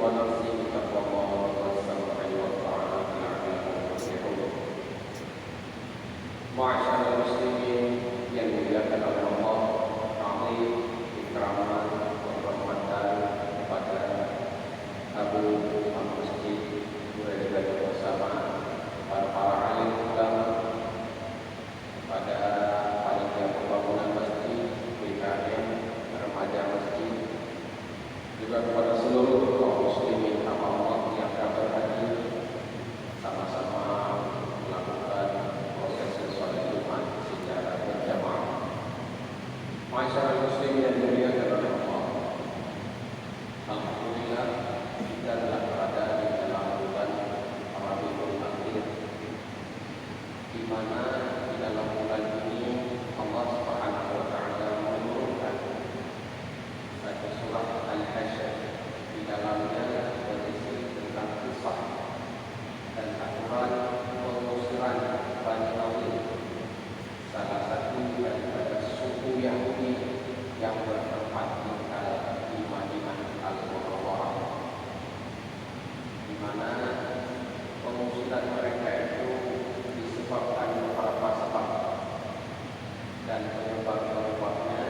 ونفسي بتقوى الله سبحانه وتعالى لعلكم تفلحون. Ma'asyiral muslimin yang dimuliakan oleh Allah, kami ikraman penghormatan kepada Abu Imam Masjid Murid bersama para alim ulama, kepada panitia pembangunan masjid, PKM, remaja masjid, juga kepada seluruh kaum muslimin hamba Allah yang akan berhadir sama-sama melakukan prosesi sholat Jumat secara berjamaah. Masyarakat muslimin yang dimuliakan oleh Allah, alhamdulillah kita telah berada di dalam bulan Rabiul Akhir, di mana di dalam bulan ini Allah Subhanahu wa taala menurunkan satu surah Al-Hasyr. Di dalamnya berisi tentang kisah dan aturan pengusiran Bani Nadir, salah satu daripada suku Yahudi yang bertempat tinggal di Madinah Al-Munawwarah, di mana pengusiran mereka itu disebabkan beberapa sebab, dan penyebab-penyebabnya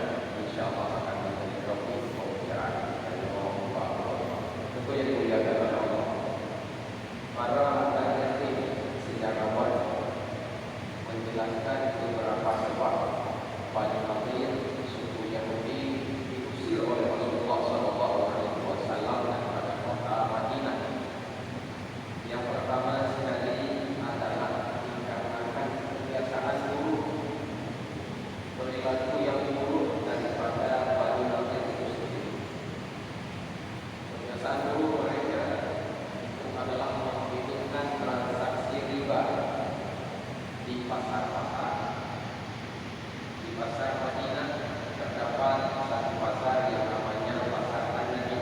insyaallah akan menjadi topik pembicaraan dari Allah. Tentu yang dimuliakan oleh Allah, para ahli sejarawan menjelaskan beberapa sebab Bani Nadir, suku Yahudi, diusir oleh Rasulullah SAW daripada kota Madinah. Yang pertama sekali adalah dikarenakan kebiasaan buruk, perilaku yang buruk daripada Bani Nadir itu sendiri. Kebiasaan buruk mereka itu adalah menghidupkan transaksi riba di pasar-pasar. Di pasar Madinah terdapat satu pasar yang namanya Pasar An-Nabi.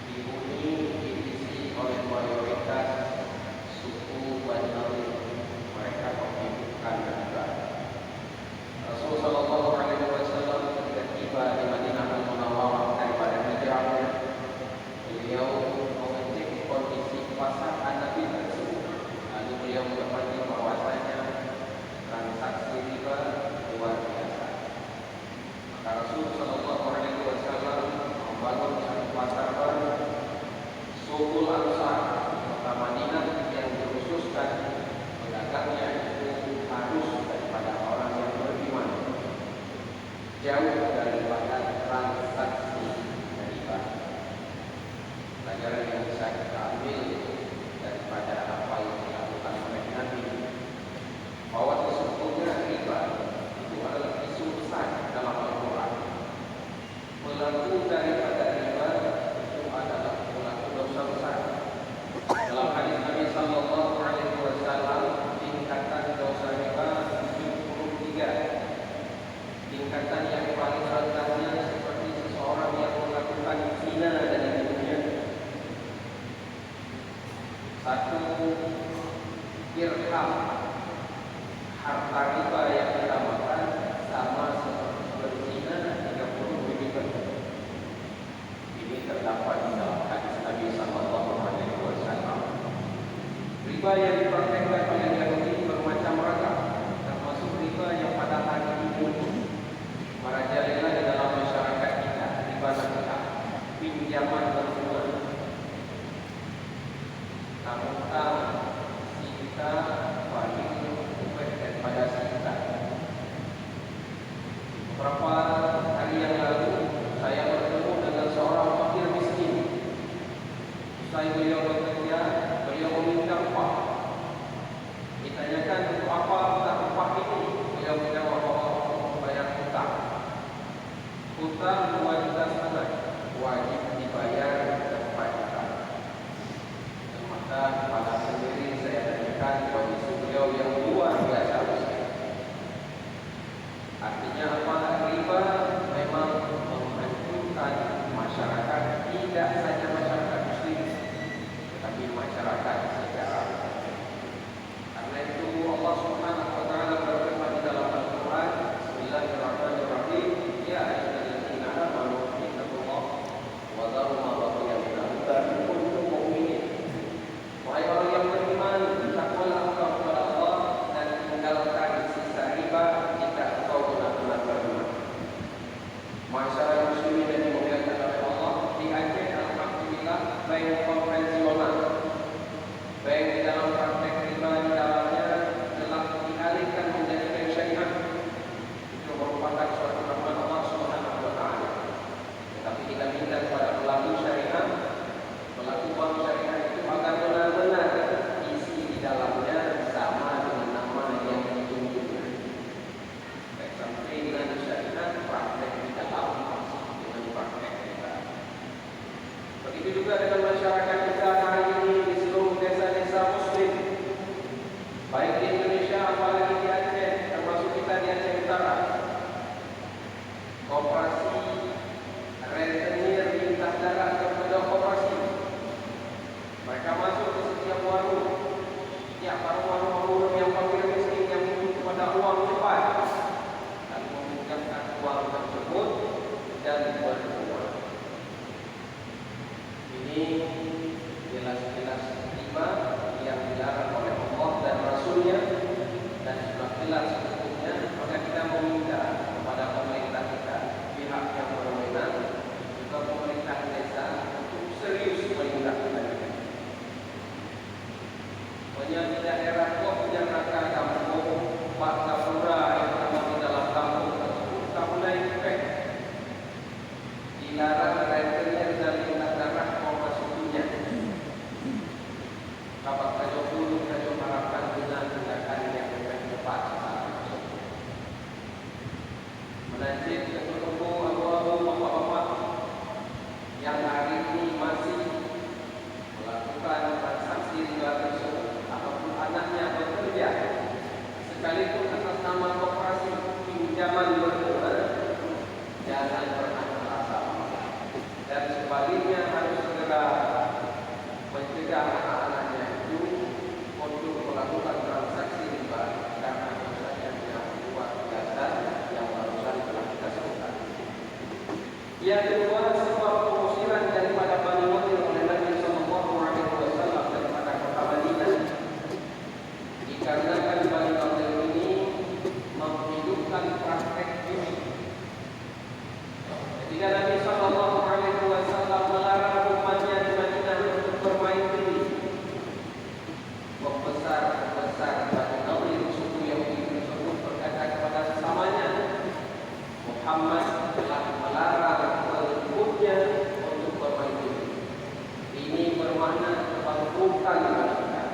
Dihuni diisi oleh mayoritas suku Bani Nadir. Mereka menghidupkan riba. Rasulullah SAW ketika tiba di Madinah Al-Munawwarah daripada hijrahnya, beliau mengecek kondisi pasar An-Nabi tersebut. Lalu beliau mendapati bahwasanya transaksi riba luar biasa. Maka Rasulullah SAW membangun satu pasar baru, Suqul Ansar, kota Madinah, yang dikhususkan pedagangnya itu harus daripada orang yang beriman, jauh daripada transaksi riba. Pelajaran yang bisa kita ambil daripada apa yang dilakukan oleh Nabi, bahwa sesungguhnya riba itu adalah isu besar dalam Al-Quran. Pelaku daripada riba itu adalah pelaku dosa besar. Dalam hadis Nabi Sallallahu Alaihi Wasallam, tingkatan dosa riba 73. Tingkatan yang paling rendahnya seperti seseorang yang melakukan zina dan ibunya. Satu dirham harta riba yang kita makan sama seperti berzina 30 biji gandum. Ini terdapat di dalam hadis Nabi Sallallahu Alaihi Wasallam. Riba yang dipraktikkan oleh Yahudi bermacam ragam, termasuk riba yang pada hari ini merajalela di dalam masyarakat kita, riba nasihat, pinjaman berhubungan, utang, sita, paling daripada sita. Beberapa hari yang lalu saya bertemu dengan seorang fakir miskin. Usai beliau bekerja, beliau meminta upah. Ditanyakan apa upah ini, beliau menjawab bahwa membayar hutang. Hutang 2 juta setengah, wajib dibayar 4 juta. Maka pada sendiri saya tanyakan kondisi beliau yang luar biasa besar. Artinya apa? Riba memang menghancurkan masyarakat, tidak saja masyarakat muslim, bank konvensional. Bank di dalam praktek riba di dalamnya telah dialihkan menjadi bank syariah. Itu merupakan suatu rahmat Allah Subhanahu wa taala. Tetapi kita minta kepada pelaku syariah, pelaku bank syariah itu agar benar-benar isi di dalamnya sama dengan nama yang ditunjukkan. Baik sampai dengan syariah praktek di dalam dengan praktek riba. Begitu juga dengan masyarakat kita hari ini di seluruh desa-desa Muslim, baik di Indonesia apalagi di Aceh, termasuk kita di Aceh Utara. Koperasi rentenir lintas darat kepada koperasi. Mereka masuk ke setiap warung, setiap warung-warung yang fakir miskin yang butuh kepada uang cepat, dan meminjamkan uang tersebut dan berjual. Ini jelas-jelas riba yang dilarang oleh Allah dan Rasulnya, dan sudah jelas hukumnya. Maka kita meminta kepada pemerintah kita, pihak yang berwenang, juga pemerintah desa untuk serius menindaklanjuti. Banyak di daerah Yogyakarta, kampung Pak Kapura yang ada di dalam kampung tersebut, tak mulai efek dilarang rentenir dan lintas darat memasukinya. Kapan saja dulu kita harapkan dengan tindakan yang lebih cepat secara tersebut. Menajib ketua abu-abu bapak-bapak yang hari ini masih melakukan transaksi riba tersebut, ataupun anaknya bekerja sekalipun atas nama koperasi pinjaman berdoa, jangan pernah merasa masalah. Dan sebaliknya harus segera mencegah anak-anaknya itu untuk melakukan transaksi riba, karena dosanya yang luar biasa yang barusan telah kita sebutkan. Yang kedua, sebab pengusiran daripada Bani Nadir oleh Nabi Sallallahu Alaihi Wasallam daripada kota Madinah, dikarenakan Bani Nadir ini menghidupkan praktek judi. Ketika Nabi Sallallahu Alaihi Wasallam melarang umatnya di Madinah untuk bermain judi, pembesar Bani Nadir suku Yahudi tersebut berkata kepada sesamanya, Muhammad telah melarang pengikutnya untuk bermain judi. Ini bermakna kebangkrutan mereka.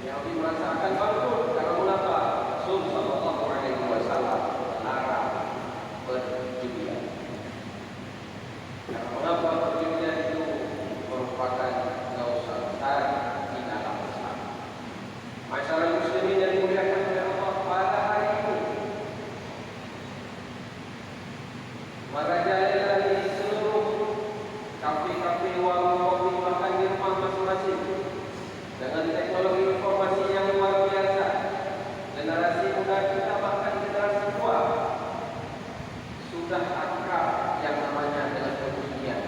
Yahudi merasa akan bangkrut karena mengapa? Rasul Sallallahu Alaihi Wasallam melarang perjudian. Karena mengapa perjudian itu merupakan dosa besar di dalam Islam. Masyarakat muslimin yang dimuliakan oleh Allah, pada hari ini merajalela di seluruh kafe-kafe, warung kopi, bahkan di rumah masing-masing dengan teknologi informasi yang luar biasa. Generasi muda kita, bahkan generasi tua, sudah akrab yang namanya dengan perjudian,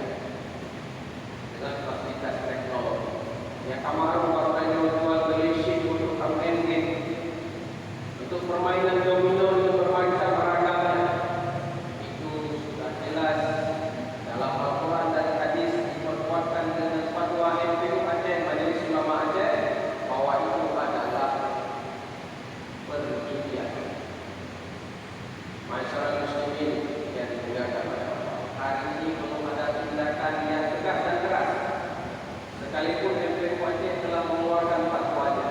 dengan fasilitas teknologi. Yang kemarin bahkan jual beli shift untuk main game, untuk permainan domino yang bermacam ragamnya. Itu sudah jelas dalam Al-Quran dan hadis, diperkuatkan dengan fatwa MPU Aceh, Majelis Ulama Aceh, bahwa itu adalah perjudian. Masyarakat muslimin yang dimuliakan oleh Allah, hari ini belum ada tindakan yang tegas dan keras, sekalipun MPU Aceh telah mengeluarkan fatwanya.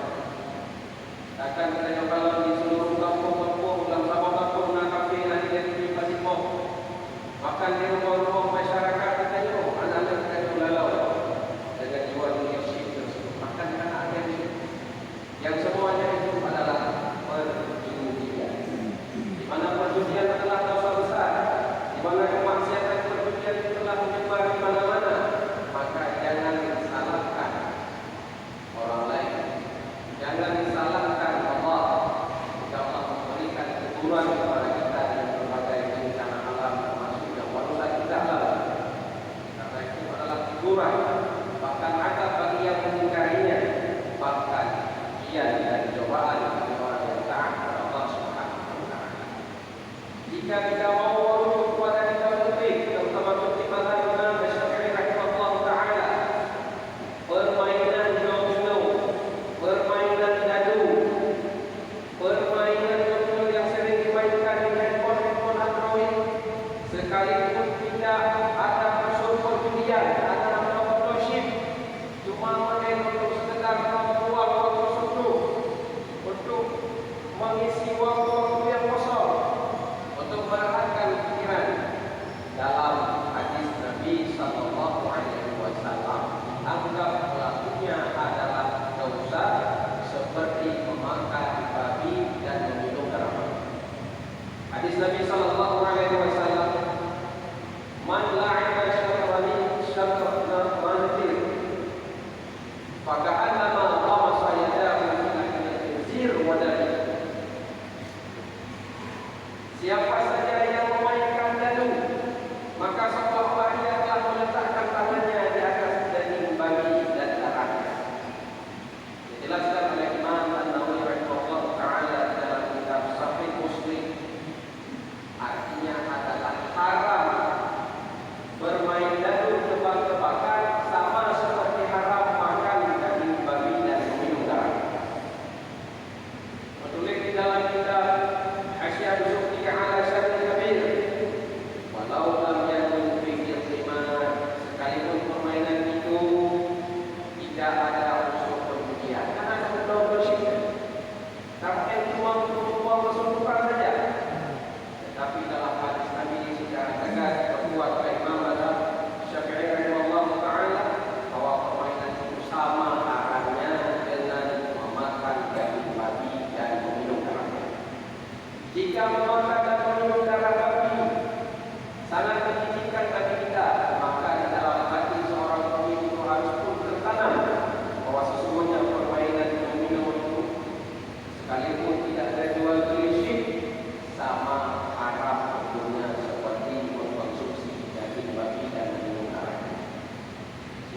Akan kita kalau di seluruh kampung-kampung, dalam kampung-kampung kafe yang ada di Pasipok, makan di rumah-rumah masyarakat, kita jauh anak-anak kita jauh lalau dengan jual beli shift tersebut. Makan anak yang yang semuanya itu adalah perjudian. Di mana perjudian adalah dosa besar, di mana kemaksiatan perjudian itu telah menyebar di mana-mana, maka jangan disalahkan orang lain, jangan disalahkan Allah. Jika Allah memberikan teguran kepada kita dengan berbagai bencana alam, termasuk yang baru saja kita alami, karena itu adalah teguran, bahkan azab bagi yang mengingkarinya, bahkan ujian dan cobaan bagi orang yang taat kepada Allah Subhanahu wa taala. Jika kita mau merujuk kepada kitab fikih, terutama fikih mazhab Imam Syafi'i rahimahullah taala,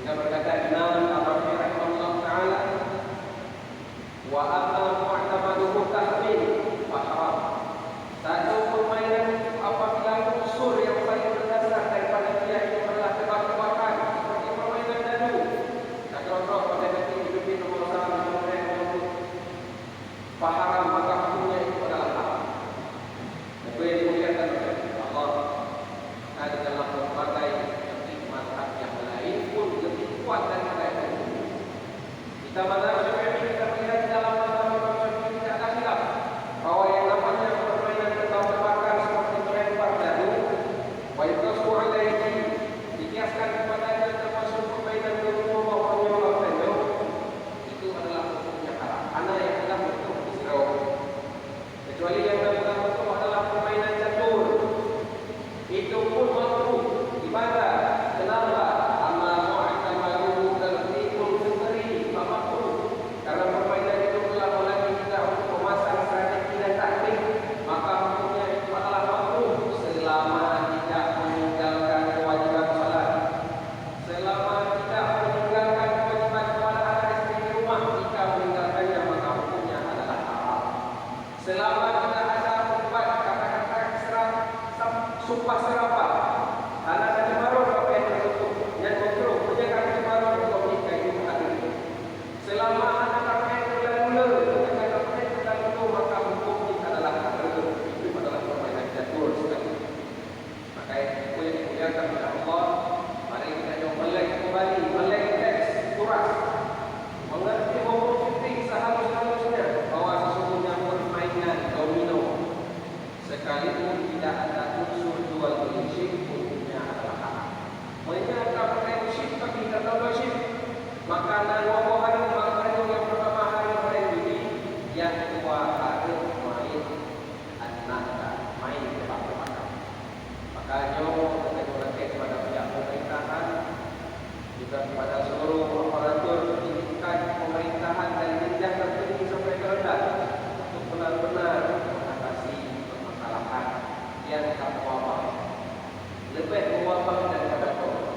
Sehingga berkata Imam Al-Rafi rahimahullah ta'ala, wa amma mu'tamaduhu tahrim wa haram. Satu permainan apabila unsur yang paling berdasar daripada dia itu adalah tebak-tebakan seperti permainan dadu. Tak contoh pada nanti hidup nomor sama haram, maka hukumnya itu adalah haram. Itu yang dimuliakan oleh Allah. Ada dalam berbagai mazhab yang lain pun lebih kuat daripada itu. Kita mazhab Syafi'i kita melihat dalam mazhab Syafi'i tidak ada khilaf bahwa yang namanya permainan tebak-tebakan seperti melempar dadu, wa yuqasu alaihi, dikiaskan kepadanya termasuk permainan domino maupun nyolong tendo, itu adalah hukumnya haram. Ana yang telah betul disirau. Kecuali yang dalam betul adalah permainan catur, itu pun makruh ibadah. Kenapa? Amma mu'tamaduhu tartibul fitri, makruh. Karena permainan itu telah lagi kita untuk memasang strategi dan taktik, maka hukumnya itu adalah makruh selama tidak meninggalkan kewajiban salat, selama tidak meninggalkan kewajiban kepada anak istri di rumah. Jika meninggalkannya maka hukumnya adalah haram. Selama tidak ada membuat kata-kata sumpah serapah, anak dan baru apa yang tertutup, yang kontrol, menjaga kebaruan untuk nikah itu hadir. Selama anak pakai terlalu, menjaga pakai terlalu, maka hukumnya adalah hadir. Itu adalah permainan catur sekali. Maka itu yang dimuliakan oleh Allah. Mari kita coba melek kembali, melek teks Quran, mengerti hukum fikih sehalus-halusnya bahwa sesungguhnya permainan domino sekalipun tidak ada unsur jual beli syirik, hukumnya adalah haram. Mereka pakai syirik tapi tak tahu syirik. Makanan buah-buahan makanan yang pertama hari beli, yang kedua hari main anaka, main tebak-tebakan. Makanya kita berkata kepada pihak pemerintahan, juga kepada seluruh aparatur pendidikan pemerintahan dan jenjang tertinggi sampai terendah untuk benar-benar mengatasi permasalahan yang tak mewabah, lebih mewabah daripada korban.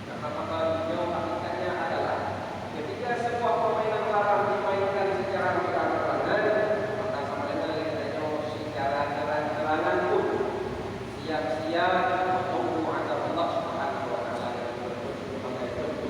Karena maka jauh hakikatnya adalah ketika sebuah permainan haram dimainkan secara terang-terangan, maka sama dengan adanya secara terang-terangan pun siap-siap menunggu azab Allah Subhanahu wa taala yang berbentuk sebagai bentuk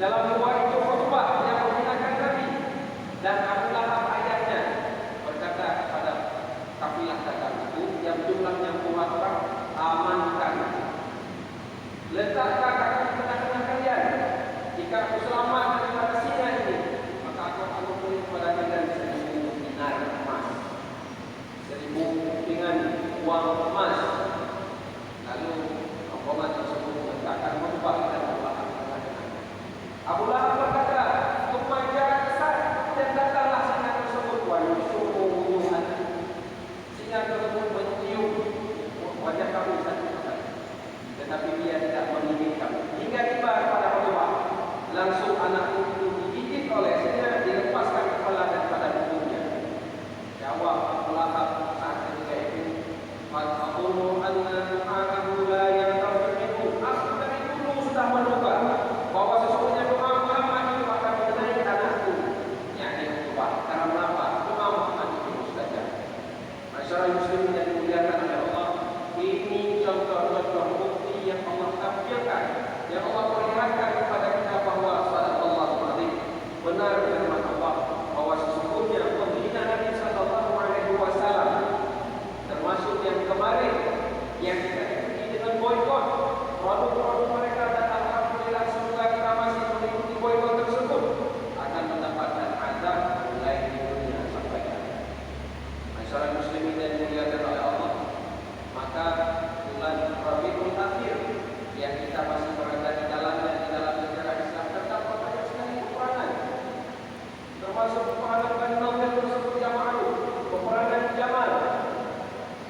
dalam dua itu khutbah yang menghinakan Nabi, dan Abu Lahab ayahnya berkata kepada kafilah dagang itu yang jumlahnya puluhan orang, amankan, letakkan aku di tengah-tengah kalian. Jika aku selamat daripada singa ini, maka aku beri kepada kalian 1000 dinar emas, 1000 dengan uang emas. Lalu rombongan tersebut meletakkan khutbah dan Abu Lahab berkata, "Kepada saat dan datanglah singa tersebut, singa tersebut mencium wajah kami satu persatu, tetapi dia tidak menginginkan. Hingga tiba pada khutbah, langsung anak itu digigit oleh singa, dilepaskan kepala daripada tubuhnya." Jawab Abu Lahab saat ketika itu, "Aqulu anna du'a'ahu la yantafi'u." Aku dari dulu sudah menduga bahwa sesungguhnya doa Muhammad itu akan mengenai anakku. Yakni khutbah. Karena apa? Doa Muhammad itu mustajab. Masyarakat muslimin yang dimuliakan oleh Allah, ini contoh-contoh bukti yang Allah tampilkan, yang Allah perlihatkan kepada kita bahwa sallallahu alaihi benar firman Allah bahwa sesungguhnya penghina Nabi sallallahu alaihi wasallam, termasuk yang kemarin yang kita ikuti dengan boikot produk-produk mereka, dan alhamdulillah semoga kita masih mengikuti boikot tersebut, akan mendapatkan azab mulai di dunia sampai akhirat. Masyarakat muslimin yang dimuliakan oleh Allah, maka bulan Rabiul Akhir yang kita masih berada di dalamnya, di dalam sejarah Islam, terdapat banyak sekali peperangan, termasuk peperangan Bani Nadir tersebut yang ma'ruf, peperangan Jamal.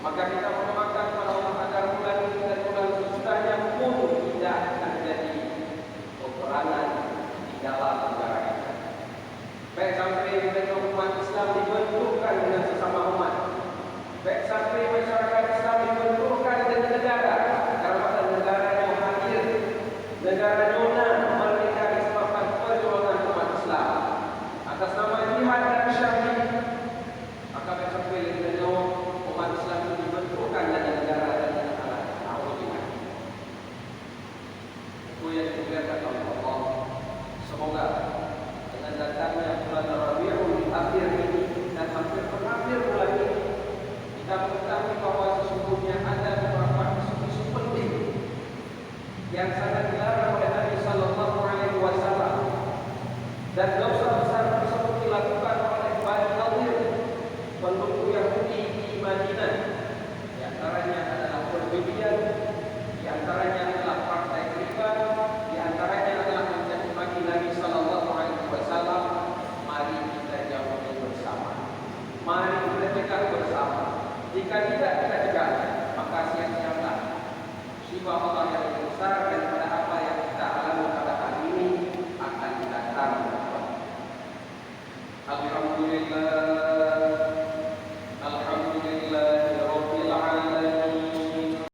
Maka kita mendoakan kepada Allah agar bulan ini dan bulan sesudahnya pun tidak terjadi peperangan di dalam negara kita. Baik sampai mereka umat Islam dibenturkan dengan sesama umat, baik sampai masyarakat Islam dibenturkan dengan negara, karena negaranya hadir, negara nona merdeka disebabkan perjuangan umat Islam atas nama jihad dan syahid. Maka baik sampai dengan umat Islam itu dibenturkan dengan negara dan dengan alat. Itu yang dimuliakan oleh Allah. Semoga dengan datangnya bulan Rabiul Akhir ini dan hampir berakhir bulan ini, kita mengetahui bahwa sesungguhnya ada beberapa isu-isu penting yang sangat dilarang oleh Nabi Sallallahu Alaihi Wasallam, dan dosa besar tersebut dilakukan oleh Bani Nadir, penduduk Yahudi di Madinah. Di antaranya adalah perjudian, di antaranya adalah praktek riba, di antaranya adalah mencaci maki Nabi Sallallahu Alaihi Wasallam. Mari kita jauhi bersama, mari kita cegah bersama. Jika tidak kita cegah, maka siap-siaplah musibah Allah yang lebih besar daripada apa yang kita alami pada hari ini akan datang.